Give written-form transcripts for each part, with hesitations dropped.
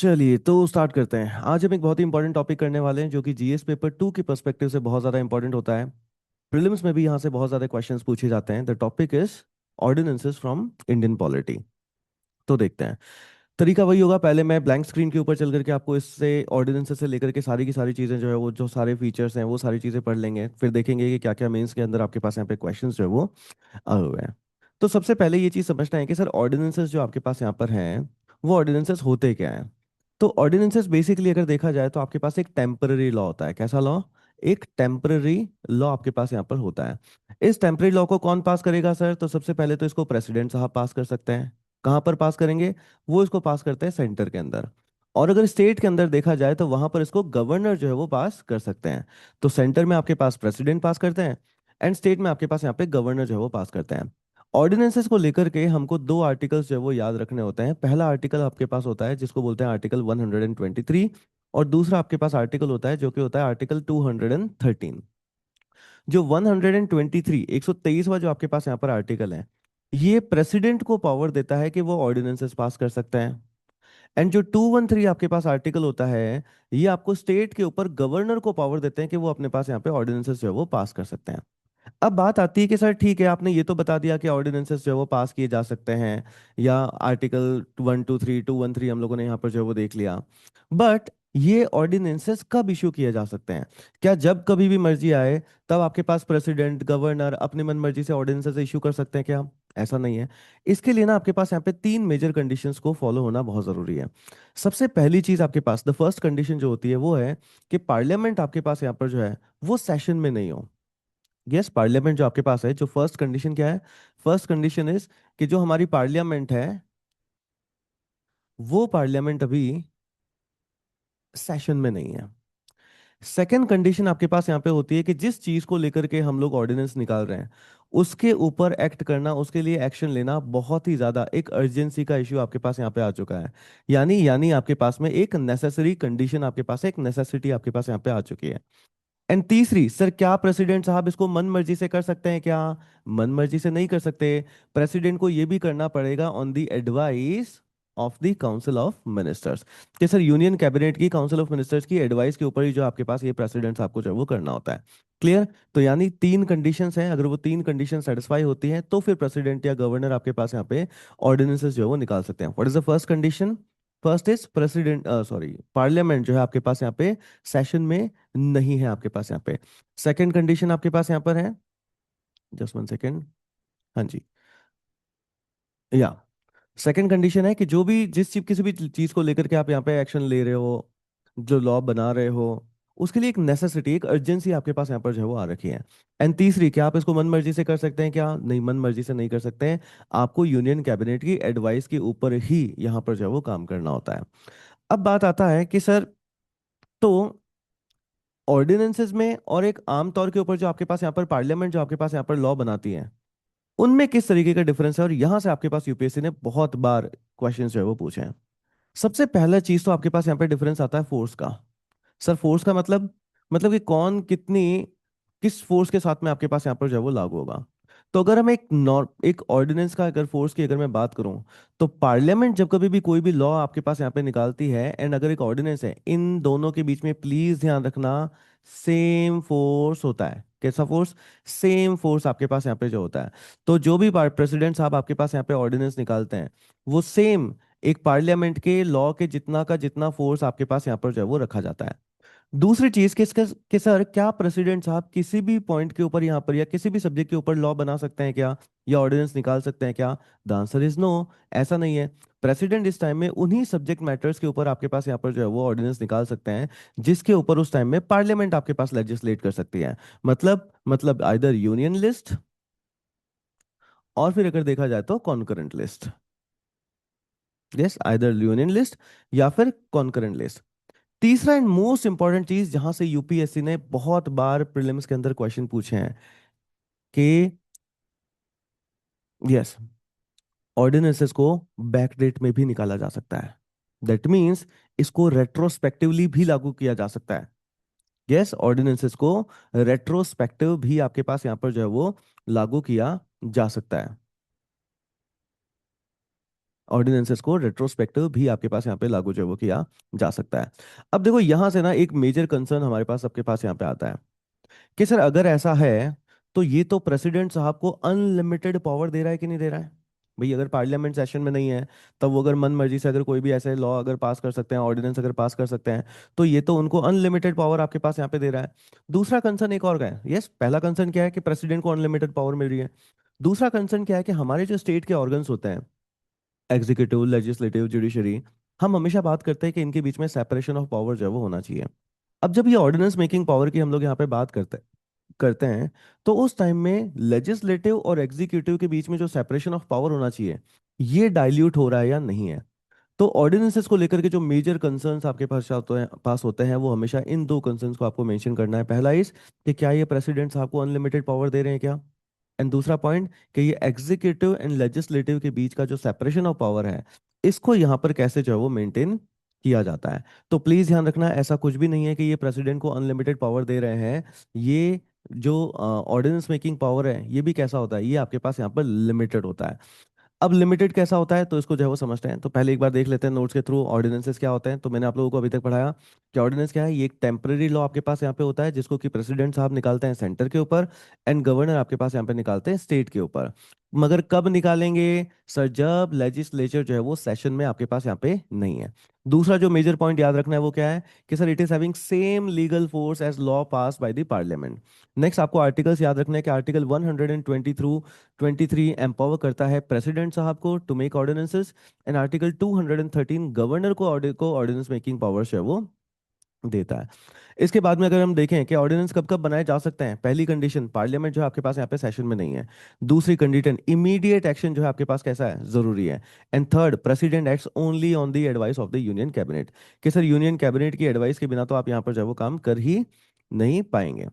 चलिए तो स्टार्ट करते हैं। आज हम एक बहुत ही इंपॉर्टेंट टॉपिक करने वाले हैं जो कि जीएस पेपर 2 की पर्सपेक्टिव से बहुत ज़्यादा इंपॉर्टेंट होता है। प्रीलिम्स में भी यहाँ से बहुत ज़्यादा क्वेश्चंस पूछे जाते हैं। The topic is ordinances from Indian polity. तो देखते हैं। तरीका वही होगा, पहले मैं ब्लैंक स्क्रीन के ऊपर चल करके आपको इससे ऑर्डिनेंसेस से लेकर के सारी की सारी चीज़ें जो है वो जो सारे फीचर्स हैं वो सारी चीज़ें पढ़ लेंगे, फिर देखेंगे कि क्या क्या मेंस के अंदर आपके पास यहाँ पे क्वेश्चंस जो है वो आए हुए हैं। तो सबसे पहले ये चीज़ समझना है कि सर ऑर्डिनेंसेस जो आपके पास यहाँ पर हैं वो ऑर्डिनेंसेस होते क्या हैं। तो ऑर्डिनेंसेस बेसिकली अगर देखा जाए तो आपके पास एक टेम्पररी लॉ होता है। कैसा लॉ? एक टेम्पररी लॉ आपके पास यहाँ पर होता है। इस टेम्पररी लॉ को कौन पास करेगा सर? तो सबसे पहले तो इसको प्रेसिडेंट साहब पास कर सकते हैं। कहाँ पर पास करेंगे? वो इसको पास करते हैं सेंटर के अंदर। और अगर स्टेट के अंदर देखा जाए तो वहां पर इसको गवर्नर जो है वो पास कर सकते हैं। तो सेंटर में आपके पास प्रेसिडेंट पास करते हैं एंड स्टेट में आपके पास यहाँ पे गवर्नर जो है वो पास करते हैं। ऑर्डिनेंसेस को लेकर के हमको दो आर्टिकल्स जो है वो याद रखने होते हैं। पहला आर्टिकल आपके पास होता है जिसको बोलते हैं आर्टिकल 123, और दूसरा आपके पास आर्टिकल होता है जो कि होता है आर्टिकल 213। जो 123 123वां जो आपके पास यहाँ पर आर्टिकल है, ये प्रेसिडेंट को पावर देता है कि वो ऑर्डिनेंसेस पास कर सकते हैं। एंड जो 213 आपके पास आर्टिकल होता है, ये आपको स्टेट के ऊपर गवर्नर को पावर देते हैं कि वो अपने पास यहाँ पे ऑर्डिनेंसेस जो है वो पास कर सकते हैं। अब बात आती है कि सर ठीक है, आपने ये तो बता दिया कि ऑर्डिनेंसेस जो है वो पास किए जा सकते हैं, या आर्टिकल 123 213 हम लोगों ने यहाँ पर जो है वो देख लिया। बट ये ऑर्डिनेंसेस कब इशू किए जा सकते हैं? क्या जब कभी भी मर्जी आए तब आपके पास प्रेसिडेंट गवर्नर अपनी मन मर्जी से ऑर्डिनेंसेस इशू कर सकते हैं क्या? ऐसा नहीं है। इसके लिए ना आपके पास यहाँ पे तीन मेजर कंडीशंस को फॉलो होना बहुत जरूरी है। सबसे पहली चीज आपके पास द फर्स्ट कंडीशन जो होती है वो है कि पार्लियामेंट आपके पास यहाँ पर जो है वो सेशन में नहीं हो। यस, पार्लियामेंट जो आपके पास है, जो फर्स्ट कंडीशन क्या है? फर्स्ट कंडीशन इज कि जो हमारी पार्लियामेंट है वो पार्लियामेंट अभी सेशन में नहीं है। सेकेंड कंडीशन आपके पास यहाँ पे होती है कि जिस चीज को लेकर के हम लोग ऑर्डिनेंस निकाल रहे हैं उसके ऊपर एक्ट करना, उसके लिए एक्शन लेना बहुत ही ज्यादा एक अर्जेंसी का इश्यू आपके पास यहाँ पे आ चुका है। यानी आपके पास में एक नेसेसरी कंडीशन, आपके पास एक नेसेसिटी आपके पास यहाँ पे आ चुकी है। एंड तीसरी, सर क्या प्रेसिडेंट साहब इसको मन मर्जी से कर सकते हैं क्या? मन मर्जी से नहीं कर सकते। प्रेसिडेंट को ये भी करना पड़ेगा on the advice of the council of ministers. कि सर यूनियन कैबिनेट की काउंसिल ऑफ मिनिस्टर्स की एडवाइस के ऊपर ही जो आपके पास ये प्रेसिडेंट साहब को जो है वो करना होता है। क्लियर? तो यानी तीन कंडीशंस हैं, अगर वो तीन कंडीशन सेटिस्फाई होती हैं तो फिर प्रेसिडेंट या गवर्नर आपके पास यहाँ पे ऑर्डिनेंसेस जो है वो निकाल सकते हैं। What is the first condition? First is president, sorry, parliament जो है आपके पास यहाँ पे सेशन में नहीं है आपके पास यहाँ पे। सेकंड कंडीशन आपके पास यहाँ पर है, जस्ट वन सेकंड। हाँ जी, या सेकंड कंडीशन है कि जो भी जिस चीज किसी भी चीज को लेकर के आप यहाँ पे एक्शन ले रहे हो, जो लॉ बना रहे हो, उसके लिए एक नेसेसिटी, एक अर्जेंसी आपके पास यहाँ पर जो है वो आ रखी है। एंड तीसरी, क्या आप इसको मन मर्जी से कर सकते हैं क्या? नहीं, मन मर्जी से नहीं कर सकते हैं। आपको यूनियन कैबिनेट की एडवाइस के ऊपर ही यहाँ पर जो है वो काम करना होता है। अब बात आता है कि सर, तो ऑर्डिनेंसेस में और एक आम तौर के ऊपर जो आपके पास यहाँ पर पार्लियामेंट जो आपके पास यहाँ पर लॉ बनाती है, उनमें किस तरीके का डिफरेंस है? और यहां से आपके पास यूपीएससी ने बहुत बार क्वेश्चन जो है वो पूछे हैं। सबसे पहला चीज तो आपके पास यहाँ पे डिफरेंस आता है फोर्स का। सर फोर्स का मतलब कि कौन कितनी किस फोर्स के साथ में आपके पास यहाँ पर जो है वो लागू होगा। तो अगर हम एक ऑर्डिनेंस का अगर फोर्स की अगर मैं बात करूं, तो पार्लियामेंट जब कभी भी कोई भी लॉ आपके पास यहाँ पे निकालती है एंड अगर एक ऑर्डिनेंस है, इन दोनों के बीच में प्लीज ध्यान रखना, सेम फोर्स होता है। कैसा फोर्स? सेम फोर्स आपके पास यहाँ पे जो होता है। तो जो भी प्रेसिडेंट साहब आपके पास यहाँ पे ऑर्डिनेंस निकालते हैं, वो सेम एक पार्लियामेंट के लॉ के जितना का जितना फोर्स आपके पास यहाँ पर जो है वो रखा जाता है। दूसरी चीज कि सर क्या प्रेसिडेंट साहब किसी भी पॉइंट के ऊपर यहाँ पर या किसी भी सब्जेक्ट के ऊपर लॉ बना सकते हैं क्या, या ऑर्डिनेंस निकाल सकते हैं क्या? The answer is no. ऐसा नहीं है। प्रेसिडेंट इस टाइम में उन्हीं सब्जेक्ट मैटर्स के ऊपर आपके पास यहाँ पर जो है वो ऑर्डिनेंस निकाल सकते हैं जिसके ऊपर उस टाइम में पार्लियामेंट आपके पास लेजिस्लेट कर सकती है। मतलब आइदर यूनियन लिस्ट, और फिर अगर देखा जाए तो concurrent list. Yes, either union list या फिर कॉन्करेंट लिस्ट। तीसरा एंड मोस्ट इंपॉर्टेंट चीज जहां से यूपीएससी ने बहुत बार प्रीलिम्स के अंदर क्वेश्चन पूछे हैं कि यस, ऑर्डिनेंसेस को बैकडेट में भी निकाला जा सकता है। दैट मीन्स इसको रेट्रोस्पेक्टिवली भी लागू किया जा सकता है। यस, ऑर्डिनेंसेस को रेट्रोस्पेक्टिव भी आपके पास यहाँ पर जो है वो लागू किया जा सकता है। ऑर्डिनेंसेस को रेट्रोस्पेक्टिव भी आपके पास यहाँ पे लागू जो है वो किया जा सकता है। अब देखो यहाँ से ना एक मेजर कंसर्न हमारे पास सबके पास यहाँ पे आता है कि सर अगर ऐसा है तो ये तो प्रेसिडेंट साहब को अनलिमिटेड पावर दे रहा है कि नहीं दे रहा है। भाई अगर पार्लियामेंट सेशन में नहीं है तब वो अगर मन मर्जी से अगर कोई भी ऐसे लॉ अगर पास कर सकते हैं, ऑर्डिनेंस अगर पास कर सकते हैं, तो ये तो उनको अनलिमिटेड पावर आपके पास यहाँ पे दे रहा है। दूसरा कंसर्न एक और का है। यस, पहला कंसर्न क्या है कि प्रेसिडेंट को अनलिमिटेड पावर मिल रही है। दूसरा कंसर्न क्या है कि हमारे जो स्टेट के ऑर्गन्स होते हैं, एग्जीक्यूटिव, लेजिस्लेटिव, जुडिशरी, हम हमेशा बात करते हैं कि इनके बीच में सेपरेशन ऑफ पावर जो है वो होना चाहिए। अब जब ये ऑर्डिनेंस मेकिंग पावर की हम लोग यहाँ पे बात करते हैं तो उस टाइम में लेजिस्लेटिव और एग्जीक्यूटिव के बीच में जो सेपरेशन ऑफ पावर होना चाहिए, ये डाइल्यूट हो रहा है या नहीं है। तो ऑर्डिनेंसेस को लेकर के जो मेजर कंसर्न्स आपके पास होते हैं वो हमेशा इन दो कंसर्न्स को आपको मेंशन करना है। पहला इस कि क्या ये प्रेसिडेंट्स आपको अनलिमिटेड पावर दे रहे हैं क्या, एंड दूसरा पॉइंट कि ये एग्जीक्यूटिव एंड लेजिस्लेटिव के बीच का जो सेपरेशन ऑफ पावर है, इसको यहाँ पर कैसे जो है वो मेंटेन किया जाता है। तो प्लीज ध्यान रखना, ऐसा कुछ भी नहीं है कि ये प्रेसिडेंट को अनलिमिटेड पावर दे रहे हैं। ये जो ऑर्डिनेंस मेकिंग पावर है ये भी कैसा होता है, ये आपके पास यहाँ पर लिमिटेड होता है। अब लिमिटेड कैसा होता है तो इसको जो है वो समझते हैं। तो पहले एक बार देख लेते हैं नोट्स के थ्रू ऑर्डिनेंसेस क्या होते हैं। तो मैंने आप लोगों को अभी तक पढ़ाया कि ऑर्डिनेंस क्या है। ये एक टेम्पररी लॉ आपके पास यहाँ पे होता है जिसको कि प्रेसिडेंट साहब निकालते हैं सेंटर के ऊपर, एंड गवर्नर आपके पास यहाँ पे निकालते हैं स्टेट के ऊपर। मगर कब निकालेंगे सर, जब लेजिस्लेचर जो है वो सेशन में आपके पास यहाँ पे नहीं है। दूसरा जो मेजर पॉइंट याद रखना है वो क्या है कि sir it is having same legal force as law pass by the parliament. Next आपको आर्टिकल्स याद रखना है कि आर्टिकल 120 थ्रू 23 एम्पावर करता है प्रेसिडेंट साहब को to make ordinances, and article 213 governor को ऑर्डिनेंस मेकिंग पावर्स है वो देता है। इसके बाद में अगर हम देखें कि ऑर्डिनेंस कब कब बनाए जा सकते हैं, पहली कंडीशन पार्लियामेंट जो है आपके पास यहाँ पे सेशन में नहीं है। दूसरी कंडीशन इमीडिएट एक्शन जो है आपके पास कैसा है, जरूरी है। And third, president acts only on the advice of the union cabinet, कि सर यूनियन कैबिनेट की एडवाइस के बिना तो आप यहाँ पर जो है वो काम कर ही नहीं पाएंगे।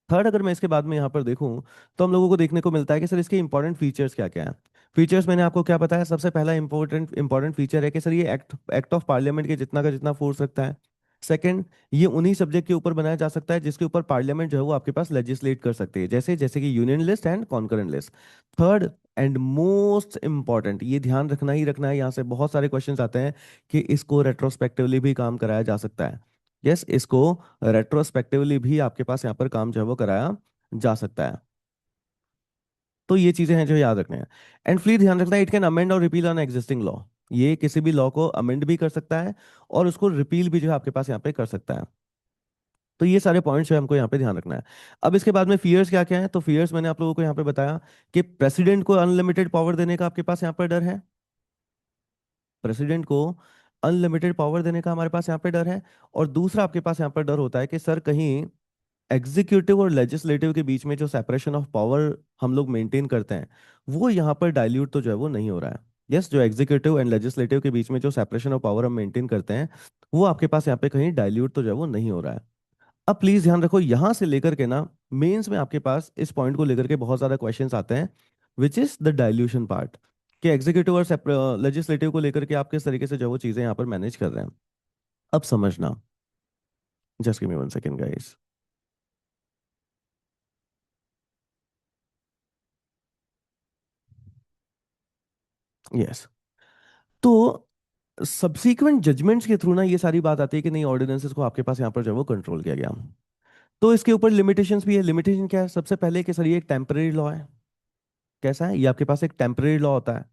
थर्ड, अगर मैं इसके बाद में यहाँ पर देखूं तो हम लोगों को देखने को मिलता है कि सर इसके इंपॉर्टेंट फीचर्स क्या क्या हैं। फीचर्स मैंने आपको क्या बताया, सबसे पहला इंपॉर्टेंट इंपॉर्टेंट फीचर है कि सर ये एक्ट एक्ट ऑफ पार्लियामेंट के जितना का जितना फोर्स रखता है। सेकंड, ये उन्हीं सब्जेक्ट के ऊपर बनाया जा सकता है जिसके ऊपर पार्लियामेंट जो है वो आपके पास लेजिस्लेट कर सकती है, जैसे जैसे कि union list and concurrent list. Third and most important, ये ध्यान रखना ही रखना है, यहाँ से बहुत सारे क्वेश्चंस आते हैं कि इसको रेट्रोस्पेक्टिवली भी काम कराया जा सकता है। यस, इसको रेट्रोस्पेक्टिवली भी आपके पास यहाँ पर काम जो है वो कराया जा सकता है। तो ये चीजें हैं जो याद रखने हैं। एंड प्लीज ध्यान रखना, इट कैन अमेंड और रिपील ऑन एग्जिस्टिंग लॉ। ये किसी भी लॉ को अमेंड भी कर सकता है और उसको रिपील भी जो है आपके पास यहाँ पे कर सकता है। तो ये सारे पॉइंट्स जो है हमको यहाँ पे ध्यान रखना है। अब इसके बाद में फियर्स क्या क्या है, तो फियर्स मैंने आप लोगों को यहाँ पे बताया कि प्रेसिडेंट को अनलिमिटेड पावर देने का आपके पास यहाँ पर डर है। प्रेसिडेंट को अनलिमिटेड पावर देने का हमारे पास यहाँ पे डर है। और दूसरा आपके पास यहाँ पर डर होता है कि सर कहीं एग्जीक्यूटिव और लेजिस्लेटिव के बीच में जो सेपरेशन ऑफ पावर हम लोग मेंटेन करते हैं वो यहाँ पर डाइल्यूट तो जो है वो नहीं हो रहा है। यस, जो एग्जीक्यूटिव एंड लेजिस्लेटिव के बीच में जो सेपरेशन ऑफ पावर हम मेंटेन करते हैं वो आपके पास यहाँ पे कहीं डाइल्यूट तो जो है वो नहीं हो रहा है। अब प्लीज ध्यान रखो, यहाँ से लेकर के ना मेंस में आपके पास इस पॉइंट को लेकर के बहुत ज्यादा क्वेश्चंस आते हैं, which is the dilution part, कि एग्जीक्यूटिव और लेजिस्लेटिव को लेकर के आप किस तरीके से जो वो चीजें यहाँ पर मैनेज कर रहे हैं। अब समझना, just give me 1 second guys. Yes, तो सब्सीक्वेंट जजमेंट्स के थ्रू ना ये सारी बात आती है कि नहीं ऑर्डिनेंसेस को आपके पास यहाँ पर जो है वो कंट्रोल किया गया। तो इसके ऊपर लिमिटेशंस भी है। लिमिटेशन क्या है, सबसे पहले कि सर ये एक टेम्पररी लॉ है। कैसा है, ये आपके पास एक टेम्पररी लॉ होता है।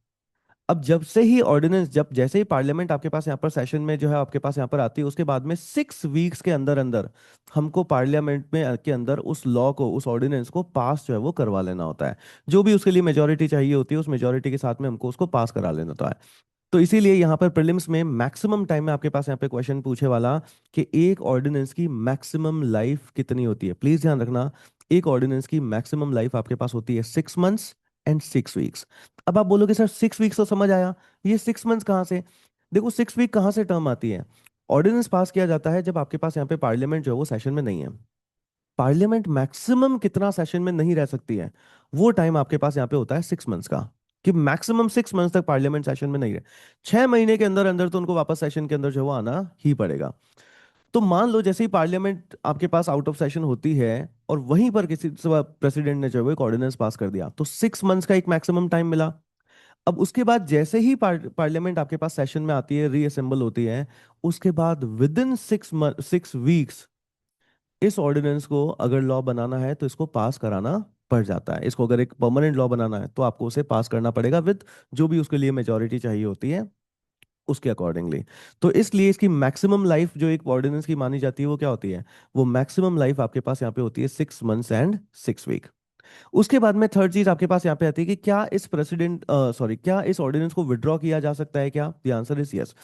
अब जब से ही ऑर्डिनेंस, जब जैसे ही पार्लियामेंट आपके पास यहाँ पर सेशन में जो है आपके पास यहाँ पर आती है, उसके बाद में 6 वीक्स के अंदर अंदर हमको पार्लियामेंट में के अंदर उस लॉ को, उस ऑर्डिनेंस को पास जो है वो करवा लेना होता है। जो भी उसके लिए मेजोरिटी चाहिए होती है उस मेजोरिटी के साथ में हमको उसको पास करा लेना होता है। तो इसीलिए यहाँ पर प्रीलिम्स में मैक्सिमम टाइम में आपके पास यहाँ पे क्वेश्चन पूछे वाला कि एक ऑर्डिनेंस की मैक्सिमम लाइफ कितनी होती है। प्लीज ध्यान रखना, एक ऑर्डिनेंस की मैक्सिमम लाइफ आपके पास होती है 6 मंथ्स एंड 6 वीक्स। अब आप बोलोगे सर 6 वीक्स तो समझ आया, ये 6 मंथ्स कहाँ से। देखो 6 वीक कहाँ से टर्म आती है, ऑर्डिनेंस पास किया जाता है जब आपके पास यहाँ पे पार्लियामेंट जो है वो सेशन में नहीं है। पार्लियामेंट मैक्सिमम कितना सेशन में नहीं रह सकती है, वो टाइम आपके पास यहाँ पे होता है 6 मंथ्स का, कि मैक्सिमम 6 मंथ्स तक पार्लियामेंट सेशन में नहीं रहे। 6 महीने के अंदर अंदर तो उनको वापस सेशन के अंदर जो है वो आना ही पड़ेगा। तो मान लो जैसे ही पार्लियामेंट आपके पास आउट ऑफ सेशन होती है और वहीं पर किसी प्रेसिडेंट ने जो है वो एक ऑर्डिनेंस पास कर दिया, तो 6 मंथ्स का एक मैक्सिमम टाइम मिला। अब उसके बाद जैसे ही पार्लियामेंट आपके पास सेशन में आती है, रीअसेंबल होती है, उसके बाद विद इन 6 वीक्स इस ऑर्डिनेंस को अगर लॉ बनाना है तो इसको पास कराना पड़ जाता है। इसको अगर एक परमानेंट लॉ बनाना है तो आपको उसे पास करना पड़ेगा विद जो भी उसके लिए मेजोरिटी चाहिए होती है उसके अकॉर्डिंगली। तो इसलिए इसकी मैक्सिमम लाइफ जो एक ऑर्डिनेंस की मानी जाती है वो क्या होती है, वो मैक्सिमम लाइफ आपके पास यहाँ पे होती है 6 मंथ्स एंड 6 वीक। उसके बाद में थर्ड चीज आपके पास यहाँ पे आती है कि क्या इस प्रेसिडेंट सॉरी क्या इस ऑर्डिनेंस को विड्रॉ किया जा सकता है क्या, the answer is yes.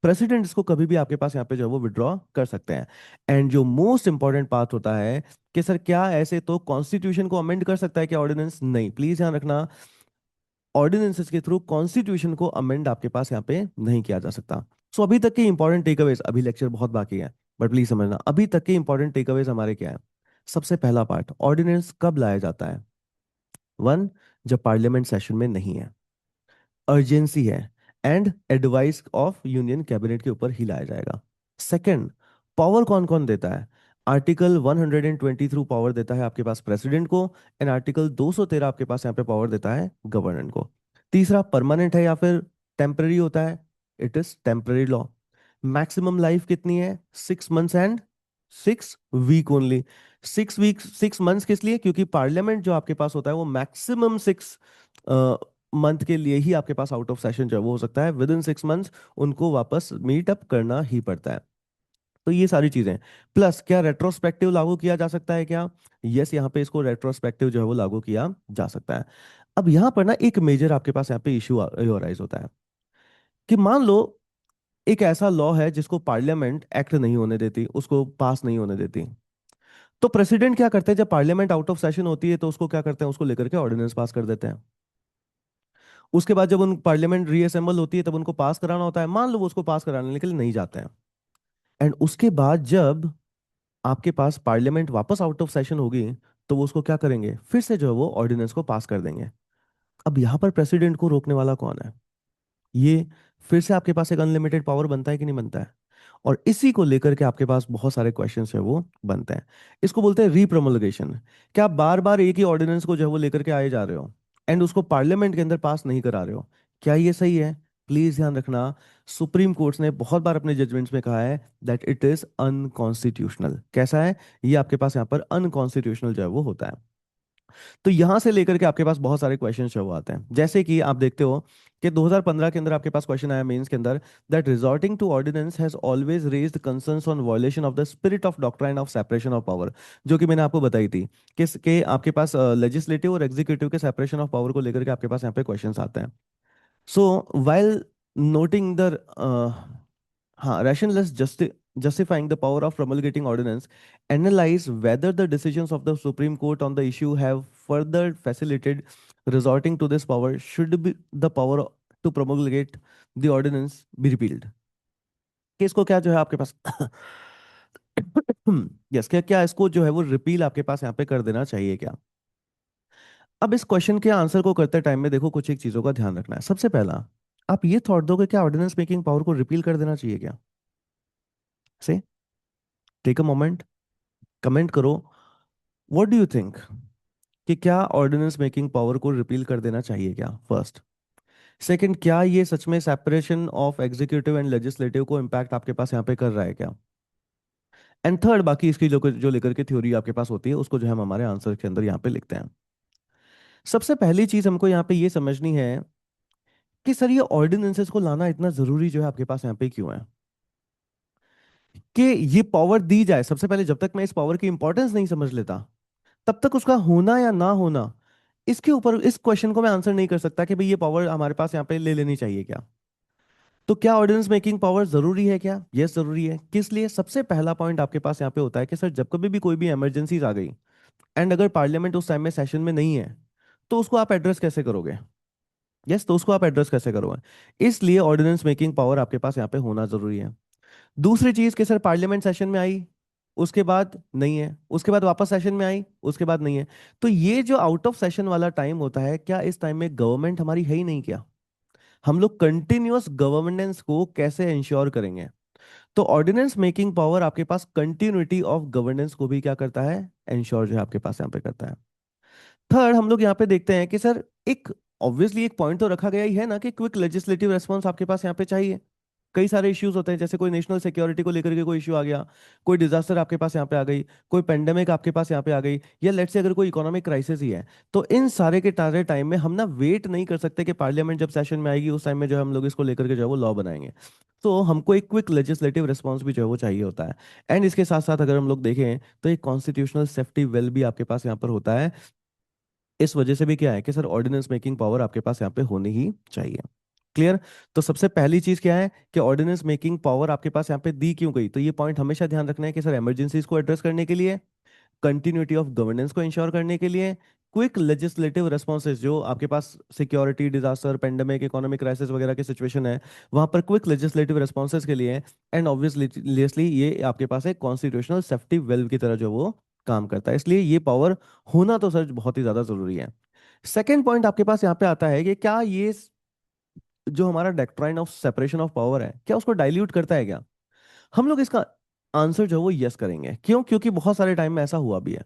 President इसको कभी भी आपके पास यहाँ पे जो है वो विड्रॉ कर सकते हैं। एंड जो मोस्ट इंपॉर्टेंट पार्ट होता है कि सर क्या ऐसे तो कॉन्स्टिट्यूशन को अमेंड कर सकता है क्या ऑर्डिनेंस, नहीं, प्लीज ध्यान रखना, ऑर्डिनेंसेस के थ्रू कॉन्स्टिट्यूशन को अमेंड आपके पास यहाँ पे नहीं किया जा सकता। सो अभी तक के इंपॉर्टेंट टेकअवेज, अभी लेक्चर बहुत बाकी है बट प्लीज समझना, अभी तक के इंपॉर्टेंट टेकअवेज हमारे क्या है। सबसे पहला पार्ट, ऑर्डिनेंस कब लाया जाता है, वन, जब पार्लियामेंट सेशन में नहीं है, अर्जेंसी है, and advice of union cabinet के ऊपर ही लाया जाएगा। सेकंड, पावर कौन कौन देता है, आर्टिकल 120 थ्रू पावर देता है आपके पास प्रेसिडेंट को, एंड आर्टिकल 213 आपके पास यहाँ पे पावर देता है गवर्नर को। तीसरा, परमानेंट है या फिर टेम्पररी होता है, it is temporary law. Maximum life कितनी है, 6 months and 6 week only. 6 week 6 months किस लिए, क्योंकि पार्लियामेंट जो आपके पास होता है वो मैक्सिमम 6 मंथ के लिए ही आपके पास आउट ऑफ सेशन जो है वो हो सकता है, विद इन 6 मंथ्स उनको वापस मीट अप करना ही पड़ता है। तो ये सारी चीजें, प्लस क्या रेट्रोस्पेक्टिव लागू किया जा सकता है क्या, यस, यहाँ पे इसको रेट्रोस्पेक्टिव जो है वो लागू किया जा सकता है। अब यहाँ पर ना एक मेजर आपके पास यहाँ पे इशू अराइज होता है कि मान लो एक ऐसा लॉ है जिसको पार्लियामेंट एक्ट नहीं होने देती, उसको पास नहीं होने देती, तो प्रेसिडेंट क्या करते हैं जब पार्लियामेंट आउट ऑफ सेशन होती है तो उसको क्या करते हैं, उसको लेकर के ऑर्डिनेंस पास कर देते हैं। उसके बाद जब उन पार्लियामेंट रीअसेंबल होती है तब उनको पास कराना होता है, मान लो वो उसको पास कराने के लिए नहीं जाते हैं, एंड उसके बाद जब आपके पास पार्लियामेंट वापस आउट ऑफ सेशन होगी तो वो उसको क्या करेंगे, फिर से जो है वो ऑर्डिनेंस को पास कर देंगे। अब यहां पर प्रेसिडेंट को रोकने वाला कौन है, ये फिर से आपके पास एक अनलिमिटेड पावर बनता है कि नहीं बनता है। और इसी को लेकर के आपके पास बहुत सारे क्वेश्चंस है वो बनते हैं। इसको बोलते हैं रीप्रomulgation। क्या आप बार बार एक ही ऑर्डिनेंस को जो है वो लेकर के आए जा रहे हो एंड उसको पार्लियामेंट के अंदर पास नहीं करा रहे हो, क्या ये सही है, प्लीज ध्यान रखना, सुप्रीम कोर्ट ने बहुत बार अपने जजमेंट्स में कहा है दैट इट इज अनकॉन्स्टिट्यूशनल। कैसा है ये, आपके पास यहाँ पर अनकॉन्स्टिट्यूशनल जो है वो होता है। तो यहां से लेकर के आपके पास बहुत सारे क्वेश्चन जो आते हैं, जैसे कि आप देखते हो कि 2015 के अंदर आपके पास क्वेश्चन आया मेंस के अंदर, that resorting to ordinance has always raised concerns on violation of the spirit of doctrine of separation of power, जो कि मैंने आपको बताई थी कि आपके पास लेजिस्लेटिव और एग्जीक्यूटिव के सेपरेशन ऑफ पावर को लेकर के आपके पास यहाँ पे क्वेश्चंस आते हैं। सो वाइल नोटिंग द हाँ, rationalists justifying the power of promulgating ordinance, analyze whether the decisions of the Supreme Court on the issue have further facilitated resorting to this power, should be the power to promulgate the ordinance be repealed। कि इसको क्या जो है आपके पास yes, क्या क्या इसको जो है वो रिपील आपके पास यहाँ पे कर देना चाहिए क्या। अब इस क्वेश्चन के आंसर को करते टाइम में देखो कुछ एक चीजों का ध्यान रखना है। सबसे पहला, आप ये थॉट दो कि क्या ऑर्डिनेंस मेकिंग पावर को रिपील कर देना चाहिए क्या, से टेक अ मोमेंट, कमेंट करो, व्हाट डू यू थिंक, कि क्या ऑर्डिनेंस मेकिंग पावर को रिपील कर देना चाहिए क्या, फर्स्ट। सेकंड, क्या ये सच में separation of executive and legislative को इम्पैक्ट आपके पास यहाँ पे कर रहा है क्या। एंड थर्ड, बाकी इसकी जो लेकर के थ्योरी आपके पास होती है उसको जो है हम हमारे आंसर के अंदर यहाँ पे लिखते हैं। सबसे पहली चीज हमको यहाँ पे ये समझनी है कि सर ये ऑर्डिनेंसेस को लाना इतना जरूरी जो है आपके पास यहाँ पे क्यों है, कि ये पावर दी जाए। सबसे पहले जब तक मैं इस पावर की इंपॉर्टेंस नहीं समझ लेता तब तक उसका होना या ना होना, इसके ऊपर इस क्वेश्चन को मैं आंसर नहीं कर सकता कि भाई ये पावर हमारे पास यहाँ पे ले लेनी चाहिए क्या। तो क्या ऑर्डिनेंस मेकिंग पावर जरूरी है क्या, यस जरूरी है। किस लिए, सबसे पहला पॉइंट आपके पास यहाँ पे होता है कि सर जब कभी भी कोई भी इमरजेंसीज आ गई एंड अगर पार्लियामेंट उस टाइम में सेशन में नहीं है तो उसको आप एड्रेस कैसे करोगे, यस, तो उसको आप एड्रेस कैसे करोगे, इसलिए ऑर्डिनेंस मेकिंग पावर आपके पास यहाँ पे होना जरूरी है। दूसरी चीज कि सर पार्लियामेंट सेशन में आई, उसके बाद नहीं है, उसके बाद वापस सेशन में आई, उसके बाद नहीं है, तो ये जो आउट ऑफ सेशन वाला टाइम होता है, क्या इस टाइम में गवर्नमेंट हमारी है ही नहीं क्या, हम लोग कंटिन्यूअस गवर्नेंस को कैसे इंश्योर करेंगे। तो ऑर्डिनेंस मेकिंग पावर आपके पास कंटिन्यूटी ऑफ गवर्नेंस को भी क्या करता है, इंश्योर जो है आपके पास यहाँ पे करता है। थर्ड, हम लोग यहाँ पे देखते हैं कि सर एक ऑब्वियसली एक पॉइंट तो रखा गया ही है ना कि क्विक लेजिस्लेटिव रेस्पॉन्स आपके पास यहाँ पे चाहिए। कई सारे इश्यूज होते हैं, जैसे कोई नेशनल सिक्योरिटी को लेकर के कोई इशू आ गया, कोई डिजास्टर आपके पास यहाँ पे आ गई, कोई पेंडेमिक आपके पास यहाँ पे आ गई, या लेट्स से अगर कोई इकोनॉमिक क्राइसिस ही है, तो इन सारे के सारे टाइम में हम ना वेट नहीं कर सकते कि पार्लियामेंट जब सेशन में आएगी उस टाइम में जो है हम लोग इसको लेकर के जो है वो लॉ बनाएंगे। तो हमको एक क्विक लेजिस्लेटिव रिस्पॉन्स भी जो है वो चाहिए होता है। एंड इसके साथ साथ अगर हम लोग देखें तो एक कॉन्स्टिट्यूशनल सेफ्टी वेल भी आपके पास यहाँ पर होता है। इस वजह से भी क्या है कि सर ऑर्डिनेंस मेकिंग पावर आपके पास यहाँ पे होनी ही चाहिए। क्लियर। तो सबसे पहली चीज क्या है कि ऑर्डिनेंस मेकिंग पावर आपके पास यहाँ पे दी क्यों गई, तो ये पॉइंट हमेशा ध्यान रखना है कि सर इमरजेंसीज को एड्रेस करने के लिए, कंटिन्यूटी ऑफ गवर्नेंस को इंश्योर करने के लिए, क्विक लेजिस्लेटिव रिस्पॉन्सेज जो आपके पास security disaster pandemic economic crisis वगैरह की सिचुएशन है वहां पर क्विक लेजिस्लेटिव रिस्पॉन्सेज के लिए। एंड ऑब्वियसली ये आपके पास एक कॉन्स्टिट्यूशनल सेफ्टी वेल्व की तरह जो वो काम करता है, इसलिए ये पावर होना तो सर बहुत ही ज्यादा जरूरी है। सेकेंड पॉइंट आपके पास यहाँ पे आता है कि क्या ये जो हमारा doctrine of separation of power है क्या उसको डाइल्यूट करता है क्या। हम लोग इसका आंसर जो है वो यस करेंगे। क्यों? क्योंकि बहुत सारे टाइम में ऐसा हुआ भी है।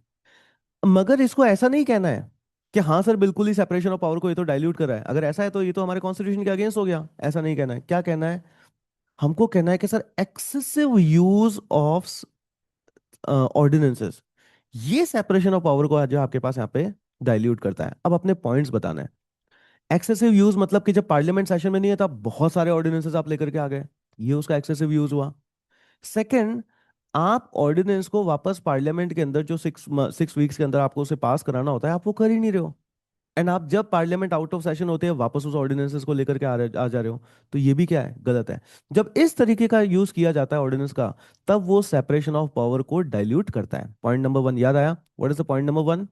मगर इसको ऐसा नहीं कहना है कि हाँ सर बिल्कुल ही सेपरेशन ऑफ पावर को ये तो डाइल्यूट कर रहा है, अगर ऐसा है तो ये तो हमारे कॉन्स्टिट्यूशन के अगेंस्ट हो गया, ऐसा नहीं कहना है। क्या कहना है? हमको कहना है कि sir excessive use of ordinances ये सेपरेशन ऑफ पावर को जो आपके पास यहाँ पे डाइल्यूट करता है। अब अपने पॉइंट्स बताना है। एक्सेसिव यूज मतलब कि जब पार्लियामेंट सेशन में नहीं है तब बहुत सारे ऑर्डिनेंसेस आप लेकर के आ गए, ये उसका एक्सेसिव यूज हुआ। सेकंड, आप ऑर्डिनेंस को वापस पार्लियामेंट के अंदर जो 6 वीक्स के अंदर आपको उसे पास कराना होता है आप वो कर ही नहीं रहे हो। एंड आप जब पार्लियामेंट आउट ऑफ सेशन होते हैं वापस उस ऑर्डिनेंसेस को लेकर के आ जा रहे हो, तो ये भी क्या है? गलत है। जब इस तरीके का यूज किया जाता है ऑर्डिनेंस का, तब वो सेपरेशन ऑफ पावर को डाइल्यूट करता है। पॉइंट नंबर वन याद आया? What is the point number one?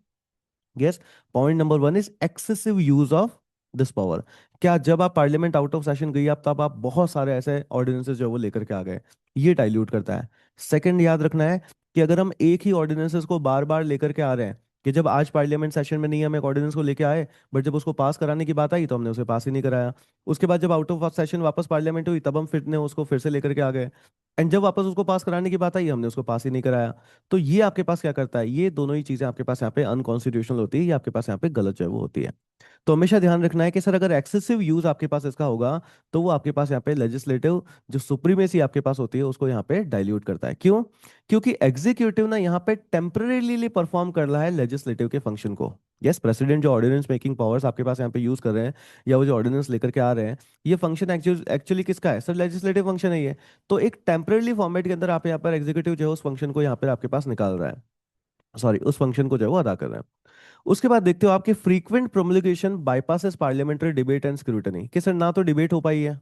Yes, point number one is excessive use of this power. क्या जब आप पार्लियामेंट आउट ऑफ सेशन गई आप तब आप बहुत सारे ऐसे ऑर्डिनेंसेस जो है वो लेकर के आ गए, ये डाइल्यूट करता है। सेकंड याद रखना है कि अगर हम एक ही ऑर्डिनेंसेस को बार बार लेकर के आ रहे हैं, कि जब आज पार्लियामेंट सेशन में नहीं है हम एक ऑर्डिनेंस को लेके आए, बट जब उसको पास कराने की बात आई तो हमने उसे पास ही नहीं कराया। उसके बाद जब आउट ऑफ सेशन वापस पार्लियामेंट हुई तब हम फिर ने उसको फिर से लेकर के आ गए, एंड जब वापस उसको पास कराने की बात आई हमने उसको पास ही नहीं कराया। तो ये आपके पास क्या करता है? ये दोनों ही चीजें आपके पास यहाँ पे अनकॉन्स्टिट्यूशनल होती है, ये आपके पास यहाँ पे गलत जो है वो होती है। तो हमेशा ध्यान रखना है कि सर अगर एक्सेसिव यूज आपके पास इसका होगा तो वो आपके पास यहाँ पे लेजिस्लेटिव जो सुप्रीमेसी आपके पास होती है उसको यहाँ पे डाइल्यूट करता है। क्यों? क्योंकि एग्जीक्यूटिव ना यहाँ पे टेम्परेली परफॉर्म कर रहा है लेजिस्लेटिव के फंक्शन को। यस, प्रेसिडेंट जो ऑर्डिनेंस मेकिंग पावर्स आपके पास यहाँ पे यूज कर रहे हैं या वो जो ऑर्डिनेंस लेकर के आ रहे हैं, ये फंक्शन एक्चुअली किसका है? सर लेजिस्लेटिव फंक्शन है ये। तो एक टेम्परेली फॉर्मेट के अंदर आप यहाँ पर एग्जीक्यूटिव जो है उस फंक्शन को यहाँ पर आपके पास निकाल रहा है, सॉरी उस फंक्शन को जो है वो अदा कर रहा है। उसके बाद देखते हो आपके frequent promulgation bypasses parliamentary debate and scrutiny, कि सर ना तो डिबेट हो पाई है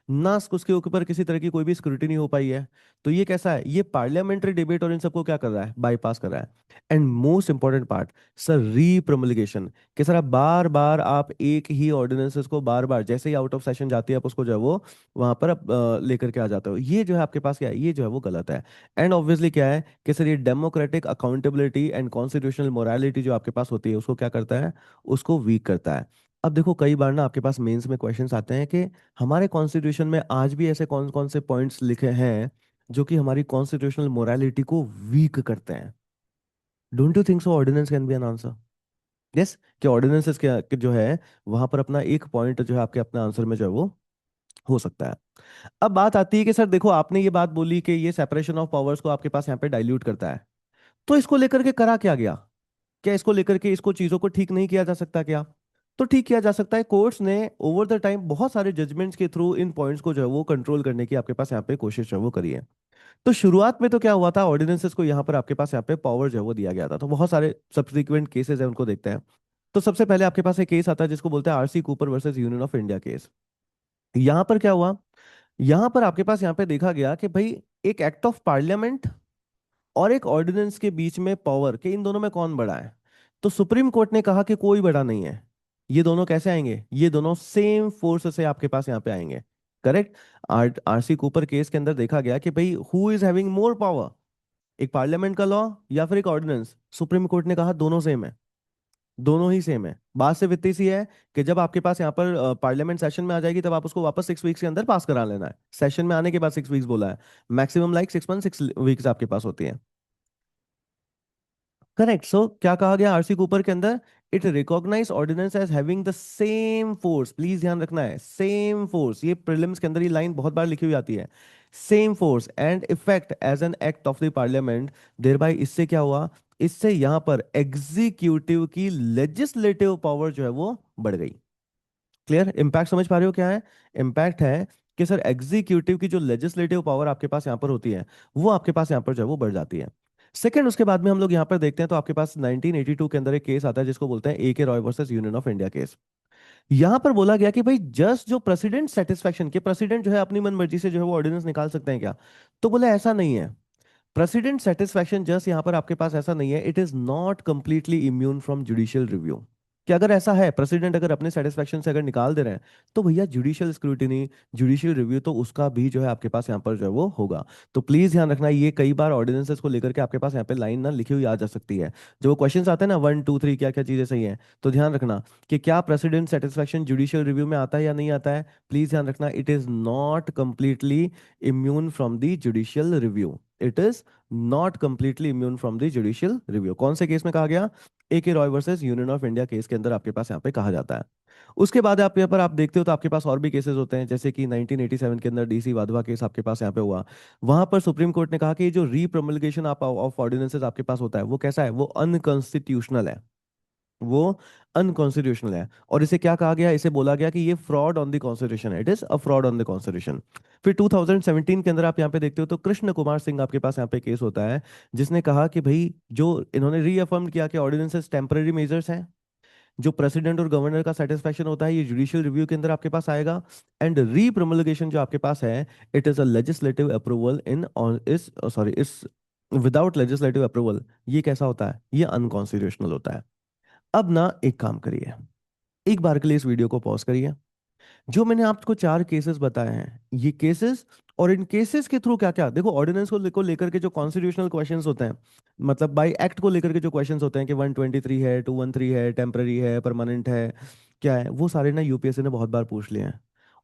ना उसके ऊपर किसी तरह की कोई भी स्क्रूटिनी हो पाई है। तो ये कैसा है? ये पार्लियामेंट्री डिबेट और इन सबको क्या कर रहा है? बाईपास कर रहा है। And most important part sir repromulgation, कि सर आप बार बार आप एक ही ऑर्डिनेंसेस को बार बार जैसे ही आउट ऑफ सेशन जाती है आप उसको जो है वो वहां पर आप लेकर के आ जाते हो, ये जो है आपके पास क्या है? ये जो है वो गलत है। एंड ऑब्वियसली क्या है कि सर ये democratic accountability and constitutional morality जो आपके पास होती है उसको क्या करता है? उसको वीक करता है। अब देखो कई बार ना आपके पास मेंस में क्वेश्चंस आते हैं कि हमारे कॉन्स्टिट्यूशन में आज भी ऐसे कौन कौन से पॉइंट्स लिखे हैं जो कि हमारी कॉन्स्टिट्यूशनल मोरालिटी को वीक करते हैं। Don't you think so ordinance can be an answer? Yes, कि ऑर्डिनेंसेस के जो है वहां पर अपना एक पॉइंट जो है आपके अपने आंसर में जो है वो हो सकता है। अब बात आती है कि सर देखो आपने ये बात बोली कि ये सेपरेशन ऑफ पावर्स को आपके पास यहाँ पे डाइल्यूट करता है, तो इसको लेकर के करा क्या गया? क्या इसको लेकर के इसको चीजों को ठीक नहीं किया जा सकता क्या? तो ठीक किया जा सकता है। कोर्ट्स ने ओवर द टाइम बहुत सारे जजमेंट्स के थ्रू इन पॉइंट्स को जो है वो कंट्रोल करने की आपके पास यहाँ पे कोशिश जो है वो करी है। तो शुरुआत में तो क्या हुआ था, ऑर्डिनेंसेस को यहाँ पर आपके पास यहाँ पे पावर जो है वो दिया गया था, तो बहुत सारे सब्सिक्वेंट केसेस है उनको देखते हैं। तो सबसे पहले आपके पास एक केस आता है जिसको बोलते हैं RC Cooper versus union of India case. यहाँ पर क्या हुआ? यहाँ पर आपके पास यहाँ पे देखा गया कि भाई एक एक्ट ऑफ पार्लियामेंट और एक ऑर्डिनेंस के बीच में पावर के इन दोनों में कौन बड़ा है? तो सुप्रीम कोर्ट ने कहा कि कोई बड़ा नहीं है। ये दोनों कैसे आएंगे? ये दोनों सेम फोर्स से आपके पास यहाँ पे आएंगे। करेक्ट। आरसी कूपर केस के अंदर देखा गया कि भाई who is having more power, एक पार्लियामेंट का लॉ या फिर एक ऑर्डिनेंस? सुप्रीम कोर्ट ने कहा दोनों सेम है। दोनों ही सेम है। बात सिर्फ इतनी सी है कि जब आपके पास यहाँ पर पार्लियामेंट सेशन में आ जाएगी तब आप उसको वापस 6 वीक्स के अंदर पास करा लेना है। सेशन में आने के बाद 6 वीक्स बोला है, मैक्सिमम लाइक 6 मंथ 6 वीक्स आपके पास होती है। करेक्ट। सो क्या कहा गया आरसी कूपर के अंदर? It recognise ordinance as having the same force, please ध्यान रखना है, सेम फोर्स, ये प्रीलिम्स के अंदर ये लाइन बहुत बार लिखी हुई आती है, same force and effect as an act of the parliament. Thereby इससे क्या हुआ, इससे यहां पर एग्जीक्यूटिव की लेजिस्लेटिव पावर जो है वो बढ़ गई। क्लियर? इम्पैक्ट समझ पा रहे हो क्या है? इम्पैक्ट है कि सर एग्जीक्यूटिव की जो लेजिस्लेटिव पावर आपके पास यहाँ पर होती है, वो आपके पास यहाँ पर जो है वो बढ़ जाती है। सेकंड, उसके बाद में हम लोग यहाँ पर देखते हैं तो आपके पास 1982 के अंदर एक केस आता है जिसको बोलते हैं ए के Roy versus union of India case. यहां पर बोला गया कि भाई जस्ट जो प्रेसिडेंट सेटिस्फेक्शन के, प्रेसिडेंट जो है अपनी मन मर्जी से जो है वो ऑर्डिनेंस निकाल सकते हैं क्या? तो बोले ऐसा नहीं है। प्रेसिडेंट सेटिस्फेक्शन जस्ट यहां पर आपके पास ऐसा नहीं है, it is not completely immune from judicial review. कि अगर ऐसा है, प्रेसिडेंट अगर अपने सेटिस्फेक्शन से अगर निकाल दे रहे हैं, तो भैया जुडिशियल स्क्रूटिनी, जुडिशियल रिव्यू तो उसका भी जो है आपके पास यहाँ पर जो है वो होगा। तो प्लीज ध्यान रखना, ये कई बार ऑर्डिनेंसेस को लेकर के आपके पास यहाँ पे लाइन ना लिखी हुई आ जा सकती है। जो वो क्वेश्चंस आते हैं ना 1 2 3 क्या क्या चीजें सही हैं, तो ध्यान रखना कि क्या प्रेसिडेंट सेटिस्फेक्शन जुडिशियल रिव्यू में आता है या नहीं आता है। प्लीज ध्यान रखना, it is not completely immune from the judicial review. It is not completely immune from the judicial review. कौन से केस में कहा गया? ए के Roy versus union of India case के अंदर आपके पास यहाँ पे कहा जाता है। उसके बाद आप यहाँ पर आप देखते हो तो आपके पास और भी केसेस होते हैं, जैसे कि 1987 के अंदर डीसी वाधवा केस आपके पास यहाँ पे हुआ। वहां पर सुप्रीम कोर्ट ने कहा कि ये जो रीप्रomulgation आप ऑफ ऑर्डिनेंसेस आपके पास होता है वो कैसा है, वो अनकॉन्स्टिट्यूशनल है, वो अनकॉन्स्टिट्यूशनल है। और इसे क्या कहा गया, इसे बोला गया कि ये फ्रॉड ऑन द कॉन्स्टिट्यूशन है, it is a fraud on the constitution. फिर 2017 के अंदर आप यहाँ पे देखते हो तो कृष्ण कुमार सिंह आपके पास यहाँ पे केस होता है, जिसने कहा कि भाई जो इन्होंने रीअफर्म किया कि ऑर्डिनेंसेस टेम्पररी मेजर्स हैं, जो प्रेसिडेंट और गवर्नर का सेटिस्फेक्शन होता है ये जुडिशियल रिव्यू के अंदर आपके पास आएगा, एंड रीप्रomulgation जो आपके पास है, it is a legislative approval इन इस सॉरी इस विदाउट लेजिस्लेटिव अप्रूवल, ये कैसा होता है, ये अनकॉन्स्टिट्यूशनल होता है। अब ना एक काम करिए, एक बार के लिए इस वीडियो को पॉज करिए। जो मैंने आपको 4 केसेस बताए हैं, ये केसेस, और इन केसेस के थ्रू क्या क्या देखो, ऑर्डिनेंस को लेकर के जो कॉन्स्टिट्यूशनल क्वेश्चंस होते हैं, मतलब बाय एक्ट को लेकर के जो क्वेश्चंस होते हैं कि 123 है, 213 है, टेम्पररी है, परमानेंट है, क्या है, वो सारे ना यूपीएससी ने बहुत बार पूछ लिए हैं।